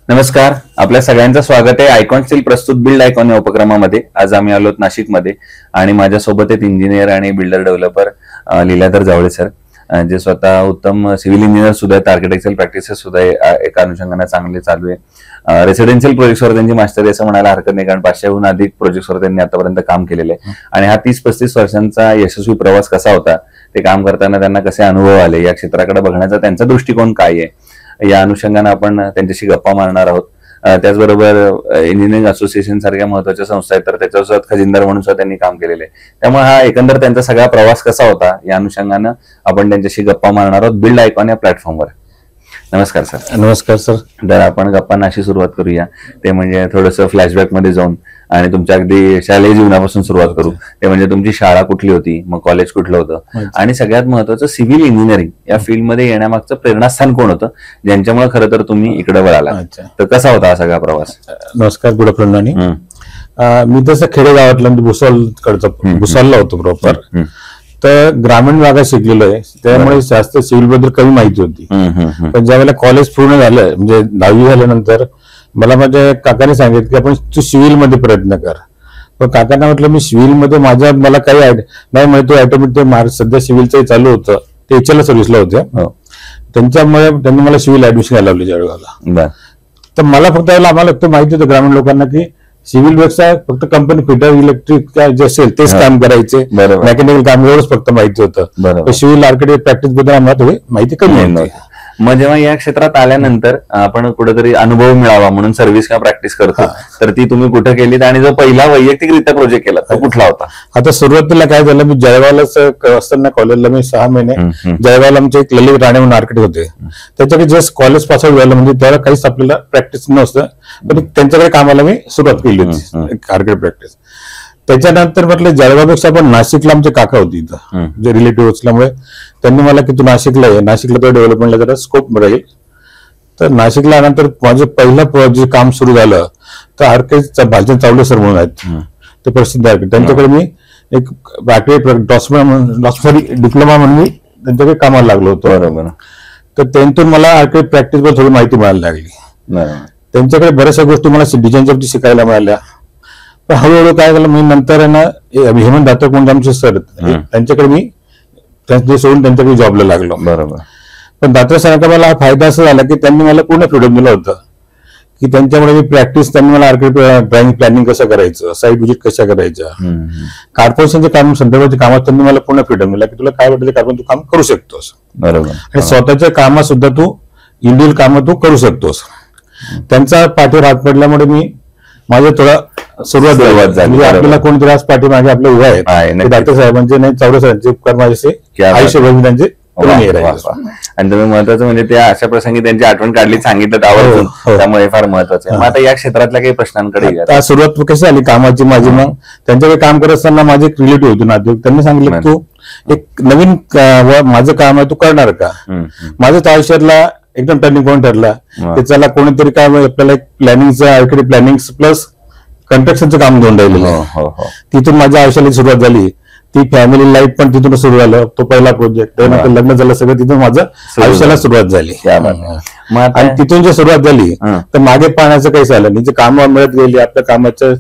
नमस्कार, आपल्या सगळ्यांचं स्वागत आहे आयकॉन स्टील प्रस्तुत बिल्ड आयकॉन या उपक्रमामध्ये. आज आम्ही आलोत नाशिकमध्ये आणि माझ्यासोबत आहेत इंजिनियर आणि builder developer Leeladhar Jawale sir, जे स्वतः उत्तम सिव्हिल इंजिनियर सुद्धा आहेत. आर्किटेक्चरल प्रॅक्टिसेस सुद्धा एका अनुषंगाने चांगले चालू आहे. रेसिडेन्शियल प्रोजेक्ट्सवर त्यांची मास्टरी असं म्हणायला हरकत नाही, कारण 500हून अधिक प्रोजेक्ट्सवर त्यांनी आतापर्यंत काम केलेलं आहे. आणि हा 30-35 वर्षांचा यशस्वी प्रवास कसा होता, ते काम करताना त्यांना कसे अनुभव आले, या क्षेत्राकडे बघण्याचा त्यांचा दृष्टिकोन काय आहे, या अनुषंगाने आपण त्यांच्याशी गप्पा मारणार आहोत. त्याचबरोबर इंजिनिअरिंग असोसिएशन सारख्या महत्वाच्या संस्था आहेत, तर त्याच्यावर खजिनदार म्हणून सुद्धा त्यांनी काम केलेलं आहे. त्यामुळे हा एकंदर त्यांचा सगळा प्रवास कसा होता, या अनुषंगानं आपण त्यांच्याशी गप्पा मारणार आहोत बिल्ड आयकॉन या प्लॅटफॉर्मवर. नमस्कार सर. नमस्कार सर. तर आपण गप्पांना अशी सुरुवात करूया, ते म्हणजे थोडंसं फ्लॅशबॅक मध्ये जाऊन आणि तुमच्या अगदी शालेय जीवनापासून सुरुवात करू. ते म्हणजे तुमची शाळा कुठली होती, मग कॉलेज कुठलं होतं, आणि सगळ्यात महत्वाचं सिव्हिल इंजिनिअरिंग या फील्डमध्ये येण्यामागचं प्रेरणास्थान कोण होतं, ज्यांच्यामुळे खरं तर तुम्ही इकडे वळाला. तर कसा होता हा सगळा प्रवास? नमस्कार, गुड आफ्टरनून. मी तसं खेडेगावातला भुसावळला होतो प्रॉपर, तर ग्रामीण भागात शिकलेलो आहे, त्यामुळे जास्त सिव्हिल बद्दल कमी माहिती होती. पण ज्यावेळेला कॉलेज पूर्ण झालं, म्हणजे 10वी झाल्यानंतर मला माझ्या काकाने सांगितलं की आपण तू सिव्हिल मध्ये प्रयत्न कर. पण काकांना म्हटलं मी सिव्हिल मध्ये मला काही नाही माहिती. ऑटोमॅटिक सध्या सिव्हिलचंही चालू होतं, ते एचएल सर्व्हिसला होत्या, त्यांच्यामुळे त्यांनी मला सिव्हिल ऍडमिशन घ्यायला लावली जळगावला. तर मला फक्त आम्हाला माहिती होतं ग्रामीण लोकांना की सिव्हिल पेक्षा फक्त कंपनी फिटर इलेक्ट्रिक जे असेल तेच काम करायचे, मेकॅनिकल काम एवढंच फक्त माहिती होतं. सिव्हिल आर्किटेक्ट प्रॅक्टिस बद्दल आम्हाला थोडी माहिती कमी होती. मग जेव्हा या क्षेत्रात आल्यानंतर आपण कुठेतरी अनुभव मिळावा म्हणून सर्व्हिस किंवा प्रॅक्टिस करतो, तर ती तुम्ही कुठे केलीत आणि जो पहिला वैयक्तिकरित्या प्रोजेक्ट केला तो कुठला होता? आता सुरुवातीला काय झालं, मी जळगावलाच असताना कॉलेजला मी 6 महिने जळगावला आमचे एक ललित राणे म्हणून आर्किटेक्ट होते. त्याच्याकडे जस्ट कॉलेज पास आउट झालं, म्हणजे त्याला काहीच आपल्याला प्रॅक्टिस नव्हतं, पण त्यांच्याकडे कामाला मी सुरुवात केली होती आर्किटेक्ट प्रॅक्टिस. त्याच्यानंतर म्हटलं जळगावपेक्षा पण नाशिकला आमचे काका होती इथं, जे रिलेटिव्ह असल्यामुळे त्यांनी मला की तू नाशिकला आहे, नाशिकला तो डेव्हलपमेंटला जरा स्कोप राहील. तर नाशिकला आल्यानंतर माझं पहिलं जे काम सुरू झालं तर आर्किटेक्ट भालचंद चावले सर म्हणून आहेत, ते प्रसिद्ध आर्किटेक्ट. त्यांच्याकडे मी एक डिप्लोमा म्हणून मी त्यांच्याकडे कामाला लागलो होतो. बरोबर. तर त्यांतून मला आर्किटेक्ट प्रॅक्टिस बद्दल थोडी माहिती मिळायला लागली. त्यांच्याकडे बऱ्याचशा गोष्टी मला डिझाईनच्या बाबतीत शिकायला मिळाल्या. पण हळूहळू काय झालं, मी नंतर आहे ना हेमंत दातक म्हणून आमचे सर, त्यांच्याकडे मी त्यांचे सोडून त्यांच्याकडे जॉबला लागलो. बरोबर. पण दातक सरांचा मला फायदा असा झाला की त्यांनी मला पूर्ण फ्रीडम दिलं होतं, की त्यांच्यामुळे मी प्रॅक्टिस, त्यांनी मला आर्किटेक्ट प्लॅनिंग कसं करायचं, साईट व्हिजिट कशा करायच्या, कॉर्पोरेशनचे काम संदर्भाच्या कामात त्यांनी मला पूर्ण फ्रीडम दिला की तुला काय वाटतं कार्बन तू काम करू शकतोस. बरोबर. आणि स्वतःच्या कामात सुद्धा तू इंडिव्हिज्युअल कामं तू करू शकतोस. त्यांचा पाठीवर हात पडल्यामुळे मी माझं थोडा सुरुवात झाली. आपल्याला कोणतरी आज पाठीमागे आपले उभा आहेत, दाते साहेबांचे नाही चावले साहेबांचे उपकार माझ्याशी आयुष्यभर त्यांचे. आणि तुम्ही महत्वाचं म्हणजे त्या अशा प्रसंगी त्यांची आठवण काढली, सांगितलं आवडून, त्यामुळे फार महत्वाचं आहे. मग आता या क्षेत्रातल्या काही प्रश्नांकडे सुरुवात कशी झाली कामाची माझी, मग त्यांच्याकडे काम करत असताना माझे एक रिलेटिव्ह होते नातेवाईक, त्यांनी सांगितलं तू एक नवीन माझं काम आहे तू करणार का. माझं त्या आयुष्यातला एकदम टर्निंग पॉईंट ठरला की चला कोणीतरी काय आपल्याला एक प्लॅनिंगचं आर्किटेक्ट प्लॅनिंग प्लस कन्स्ट्रक्शनचं काम घेऊन राहिलेलं. तिथून माझ्या आयुष्याला सुरुवात झाली. ती फॅमिली लाईफ पण तिथून सुरू झालं, तो पहिला प्रोजेक्ट. त्यानंतर लग्न झालं, सगळं तिथून माझं आयुष्याला सुरुवात झाली. आणि तिथून जी सुरुवात झाली तर मागे पाहण्याचं काही झालं नाही. जे कामं मिळत गेली, आपल्या कामाचं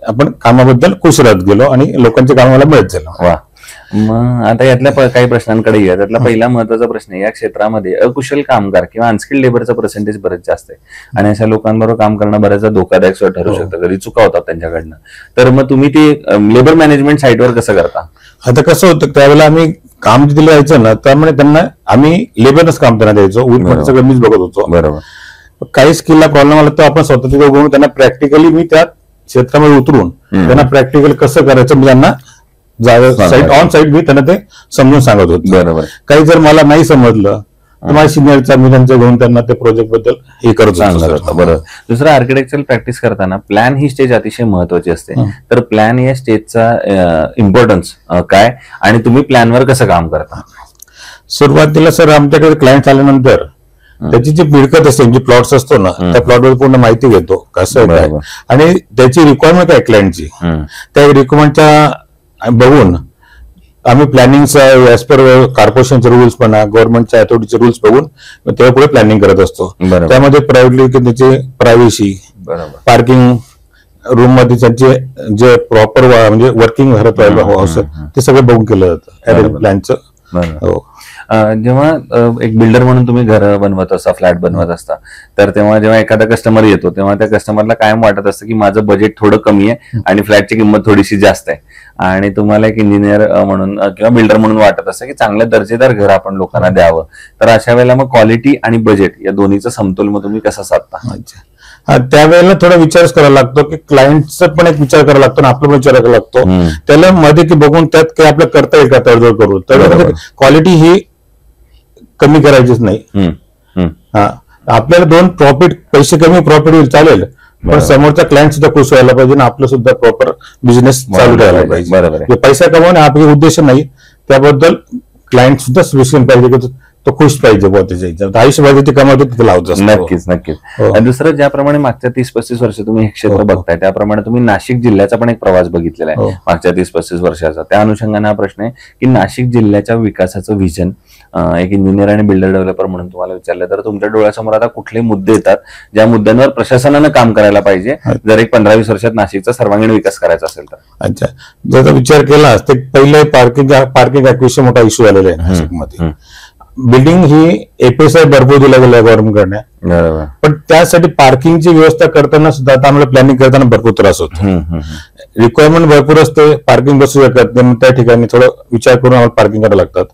आपण कामाबद्दल खुश राहत गेलो आणि लोकांच्या कामाला मिळत झालं. मग आता यातल्या काही प्रश्नांकडे येऊया. त्यातला पहिला महत्वाचा प्रश्न आहे, या क्षेत्रामध्ये अकुशल कामगार किंवा अनस्किल्ड लेबरचं पर्सेंटेज बरेच जास्त आहे आणि अशा लोकांबरोबर काम करणं बऱ्याचदा धोकादायक सुद्धा ठरू शकतं, कधी चुका होतात त्यांच्याकडनं. तर मग तुम्ही ते लेबर मॅनेजमेंट साईटवर कसं करता? आता कसं होतं, त्यावेळेला आम्ही काम दिलं जायचं ना, त्यामुळे त्यांना आम्ही लेबरच काम त्यांना द्यायचो, सगळं मीच बघत होतो. बरोबर. काही स्किलला प्रॉब्लेम आला तर आपण स्वतः तिथे बघून त्यांना प्रॅक्टिकली मी त्या क्षेत्रामध्ये उतरून त्यांना प्रॅक्टिकल कसं करायचं मी त्यांना ऑन साईट मी त्यांना ते समजून सांगत होतो. बरोबर. काही जर मला नाही समजलं तर माझ्या सिनियरचा मी त्यांच्या घेऊन त्यांना ते प्रोजेक्ट बद्दल हे करत होतो. बरोबर. दुसरं, आर्किटेक्चरल प्रॅक्टिस करताना प्लॅन ही स्टेज अतिशय महत्वाची असते. तर प्लॅन या स्टेजचा इम्पॉर्टन्स काय आणि तुम्ही प्लॅनवर कसं काम करता? सुरुवातीला सर आमच्याकडे क्लायंट आल्यानंतर त्याची जी मिळकत असते, म्हणजे प्लॉट्स असतो ना, त्या प्लॉटवर पूर्ण माहिती घेतो कसं काय आणि त्याची रिक्वायरमेंट आहे क्लायंटची. त्या रिक्वायरमेंटच्या बघून आम्ही प्लॅनिंगचा ऍज पर कॉर्पोरेशनचे रूल्स म्हणा, गव्हर्नमेंटच्या अथॉरिटीचे रूल्स बघून तेव्हा पुढे प्लॅनिंग करत असतो. त्यामध्ये प्रायव्हेटली त्याचे प्रायव्हसी, पार्किंग रूम मध्ये त्यांचे जे प्रॉपर म्हणजे वर्किंग घरात ते सगळं बघून केलं जातं प्लॅनचं. जेव्हा एक बिल्डर म्हणून तुम्ही घर बनवत असता, फ्लॅट बनवत असता, तर तेव्हा जेव्हा एखादा कस्टमर येतो तेव्हा त्या कस्टमरला कायम वाटत असतं की माझं बजेट थोडं कमी आहे आणि फ्लॅटची किंमत थोडीशी जास्त आहे, आणि तुम्हाला एक इंजिनियर म्हणून किंवा बिल्डर म्हणून वाटत असतं की चांगलं दर्जेदार घर आपण लोकांना द्यावं. तर अशा वेळेला मग क्वालिटी आणि बजेट या दोन्हीचा समतोल मग तुम्ही कसा साधता? त्यावेळेला थोडा विचारच करावा लागतो की क्लायंटचा पण एक विचार करावा लागतो आणि आपला पण विचार करावा लागतो. त्याला मध्ये की बघून त्यात काही आपलं करता येईल का तडजोड करून. तर क्वालिटी ही कमी करायचीच नाही. आपल्याला दोन प्रॉफिट, पैसे कमी प्रॉफिट होईल चालेल, पण समोरचा क्लायंट सुद्धा खुश व्हायला पाहिजे आणि आपलं सुद्धा प्रॉपर बिझनेस चालू राहायला पाहिजे. पैसा कमवणे हा उद्देश नाही, त्याबद्दल क्लायंट सुद्धा विश्वास पाहिजे की तो खुश पाहिजे त्याच्या आयुष्यभर ते कमावतो तिथे लावतो. नक्कीच नक्कीच. दुसरं, ज्याप्रमाणे मागच्या 30-35 वर्ष तुम्ही हे क्षेत्र बघताय, त्याप्रमाणे तुम्ही नाशिक जिल्ह्याचा पण एक प्रवास बघितलेला आहे मागच्या 30-35 वर्षाचा. त्या अनुषंगाने हा प्रश्न आहे की नाशिक जिल्ह्याच्या विकासाचं व्हिजन एक इंजिनियर आणि बिल्डर डेव्हलपर म्हणून तुम्हाला विचारलं तर तुमच्या डोळ्यासमोर आता कुठले मुद्दे येतात ज्या मुद्द्यांवर प्रशासनानं काम करायला पाहिजे जर एक 15-20 वर्षात नाशिकचा सर्वांगीण विकास करायचा असेल तर? अच्छा, जर विचार केला तर पहिले पार्किंग ऍक्विजिशन मोठा इश्यू आलेला आहे नाशिकमध्ये. बिल्डिंग ही एफएसआय भरपूर दिला गेला गव्हर्नमेंटकडे, पण त्यासाठी पार्किंगची व्यवस्था करताना सुद्धा आता आम्हाला प्लॅनिंग करताना भरपूर त्रास होतो. रिक्वायरमेंट भरपूर असते, पार्किंग बसू शकत नाही, त्या ठिकाणी थोडं विचार करून आम्हाला पार्किंग करावं लागतात.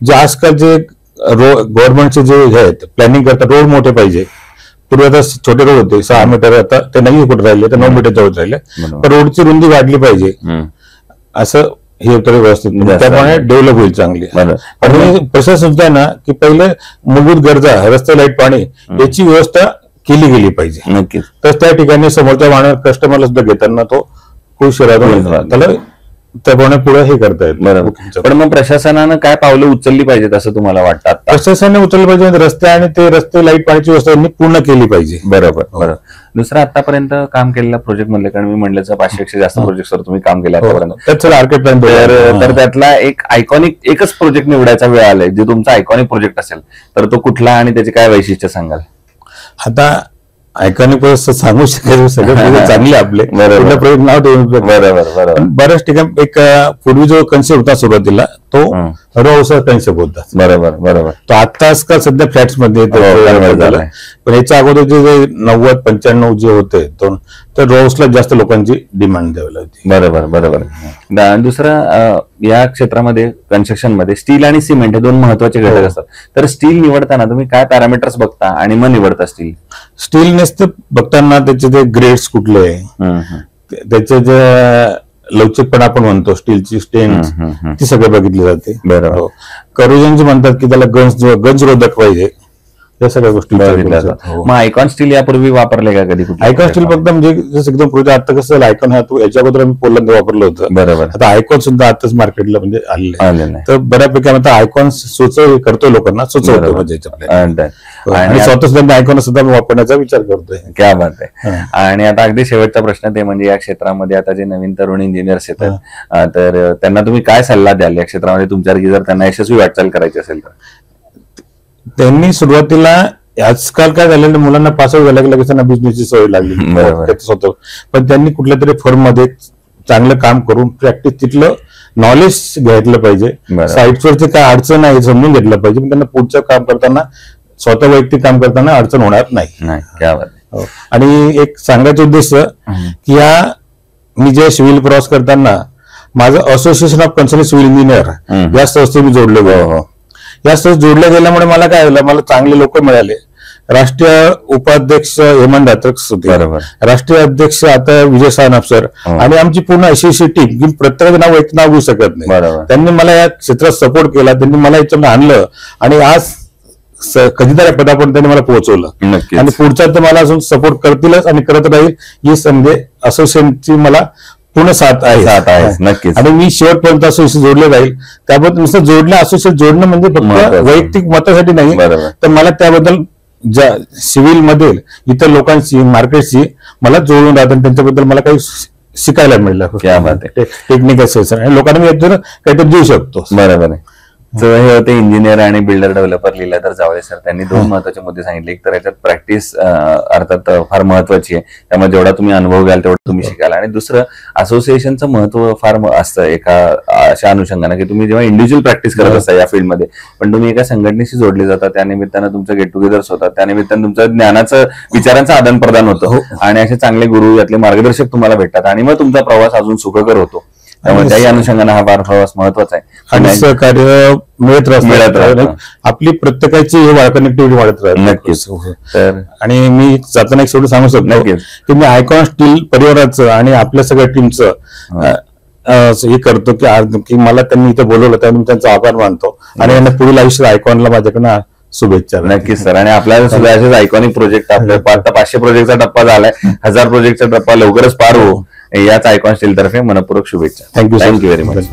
जे आजकाल जे गव्हर्नमेंटचे जे आहेत प्लॅनिंग करतात, रोड मोठे पाहिजे. पूर्वी आता छोटे रोड होते 6 मीटर, आता ते नाही कुठे राहिले, तर 9 मीटर जवळ राहिले, पण रोडची रुंदी वाढली पाहिजे असं हे तर व्यवस्थित, त्यामुळे डेव्हलप होईल चांगली. आणि प्रशासन सुद्धा ना की पहिले मूलभूत गरजा, रस्ते, लाईट, पाणी याची व्यवस्था केली गेली पाहिजे. नक्कीच. तर त्या ठिकाणी समोरच्या वाहन कस्टमरला सुद्धा घेताना तो खुश राहतो, त्याला त्याप्रमाणे पुढे हे करता येत. बरोबर. पण मग प्रशासनानं काय पावलं उचलली पाहिजेत असं तुम्हाला वाटतं? प्रशासनाने उचलली पाहिजे, रस्ते आणि ते रस्ते, लाईट, पाण्याची व्यवस्था पूर्ण केली पाहिजे. बरोबर बरोबर. दुसरं, आतापर्यंत काम केलेल्या प्रोजेक्ट मधले, कारण मी म्हणलं 500 जास्त प्रोजेक्टवर तुम्ही काम केलं आतापर्यंत, तर त्यातला एक आयकॉनिक एकच प्रोजेक्ट निवडायचा वेळ आलाय जे तुमचा आयकॉनिक प्रोजेक्ट असेल तर तो कुठला आणि त्याचे काय वैशिष्ट्य सांगाल? आता आयकॉनिक सांगू शकेल, सगळे चांगले आपले प्रोजेक्ट नाव देऊन. बरोबर. बऱ्याच ठिकाणी एक पूर्वी जो कन्सेप्ट होता सुरुवातीला तो रो हाऊसचा कन्सेप्ट होता. बरोबर. तो आता आजकाल सध्या फ्लॅट्स मध्ये झाला, पण याच्या अगोदर जे 90-95 जे होते तर रो हाऊसला जास्त लोकांची डिमांड द्यावी लागते. बरोबर. दुसरं, या क्षेत्रामध्ये कन्स्ट्रक्शन मध्ये स्टील आणि सिमेंट हे दोन महत्वाचे घटक असतात. तर स्टील निवडताना तुम्ही काय पॅरामीटर्स बघता आणि मग निवडता स्टील? स्टील नेसतं बघताना त्याचे ते ग्रेड्स कुठले, त्याचे जे लवचिकपणा आपण म्हणतो, स्टीलची स्ट्रेंथ, ती सगळं बघितली जाते. बरोबर. करोजन जे म्हणतात की त्याला गंज रोधक पाहिजे, या सगळ्या गोष्टी. मग आयकॉन स्टील यापूर्वी वापरले का कधी? आयकॉन स्टील फक्त म्हणजे एकदम पूर्वी, आता कसं आयकॉन हा तो याच्या अगोदर आम्ही पोलंद वापरलं होतं. बरोबर. आता आयकॉन सुद्धा आताच मार्केटला म्हणजे आलेलं, तर बऱ्यापैकी आता आयकॉन करतोय, लोकांना सुचवतो आणि स्वतः सुद्धा आयकॉन सुद्धा वापरण्याचा विचार करतोय. क्या बात आहे. आणि आता अगदी शेवटचा प्रश्न ते म्हणजे या क्षेत्रामध्ये आता जे नवीन तरुण इंजिनियर्स येतात तर त्यांना तुम्ही काय सल्ला द्याल या क्षेत्रामध्ये तुमच्यासारखी जर त्यांना यशस्वी वाटचाल करायची असेल तर? त्यांनी सुरुवातीला, आजकाल काय झालेलं, मुलांना पास आउट झाल्या की लगेच त्यांना बिझनेसची सवय लागली स्वतः, पण त्यांनी कुठल्या तरी फर्म मध्ये चांगलं काम करून प्रॅक्टिस, तिथलं नॉलेज घ्यायला पाहिजे. साईट्सवरती काय अडचण आहे समजून घेतलं पाहिजे, पण त्यांना पुढचं काम करताना, स्वतः वैयक्तिक काम करताना अडचण होणार नाही. आणि एक सांगायचा उद्देश की मी जे सिव्हिल प्रवास करताना माझं association of concern civil engineer या संस्थेत मी जोडलो. या संस्थेत जोडल्या गेल्यामुळे मला काय झालं, मला चांगले लोक मिळाले. राष्ट्रीय उपाध्यक्ष हेमंत दात्रक्स होते, राष्ट्रीय अध्यक्ष आता विजय सानप सर, आणि आमची पूर्ण अशी टीम, प्रत्येक नाव घेऊ शकत नाही. त्यांनी मला या क्षेत्रात सपोर्ट केला, त्यांनी मला याच्यामध्ये आणलं आणि आज कधीतरी पदापर्यंत त्यांनी मला पोहोचवलं. आणि पुढचा तर मला अजून सपोर्ट करतीलच आणि करत राहील. ही संधी असोसिएशनची मला पूर्ण साथ आहे. नक्कीच. आणि मी शेवटपर्यंत असोसिएशन जोडले राहील. त्याबद्दल नुसतं जोडणं, असोसिएशन जोडणं म्हणजे फक्त वैयक्तिक मतासाठी नाही, तर मला त्याबद्दल ज्या सिव्हिल मधील इतर लोकांशी, मार्केटशी मला जोडून राहतात, त्यांच्याबद्दल मला काही शिकायला मिळलं. क्या बात आहे. टेक्निकल सेशन आणि लोकांना मी यातून काहीतरी देऊ शकतो. बरोबर आहे. तर हे होते इंजिनियर आणि builder developer Leeladhar Jawale sir. त्यांनी दोन महत्वाचे मुद्दे सांगितले. एक तर याच्यात प्रॅक्टिस अर्थात फार महत्वाची आहे, त्यामुळे जेवढा तुम्ही अनुभव घ्याल तेवढं तुम्ही शिकाल. आणि दुसरं, असोसिएशनचं महत्व फार असतं एका अशा अनुषंगाने की तुम्ही जेव्हा इंडिव्हिज्युअल प्रॅक्टिस करत असता या फील्डमध्ये, पण तुम्ही एका संघटनेशी जोडले जातात, त्यानिमित्तानं तुमचं गेट टुगेदर्स होतात, त्यानिमित्तानं तुमचं ज्ञानाचं विचारांचं आदान प्रदान होतं आणि असे चांगले गुरु यातले मार्गदर्शक तुम्हाला भेटतात आणि मग तुमचा प्रवास अजून सुखकर होतो. त्यामुळे त्याही अनुषंगाने हा फार प्रवास महत्वाचा आहे. आणि सहकार्य मिळत राहतं. आपली प्रत्येकाची कनेक्टिव्हिटी वाढत राहते. नक्कीच. तर आणि मी जाताना एक शेवटी सांगू शकतो की मी आयकॉन स्टील परिवाराचं आणि आपल्या सगळ्या टीमचं हे करतो की मला त्यांनी इथं बोलवलं, त्यामुळे मी त्यांचा आभार मानतो आणि यांना पुढील आयुष्यात आयकॉनला माझ्याकडनं शुभेच्छा. नक्कीच सर. आणि आपल्याला सुद्धा असेच आयकॉनिक प्रोजेक्ट, आपल्या आता 500 प्रोजेक्टचा टप्पा झालाय, 1000 प्रोजेक्टचा टप्पा लवकरच पार हो, याच आयकॉन स्टील तर्फे मनपूर्वक शुभेच्छा. Thank you very much.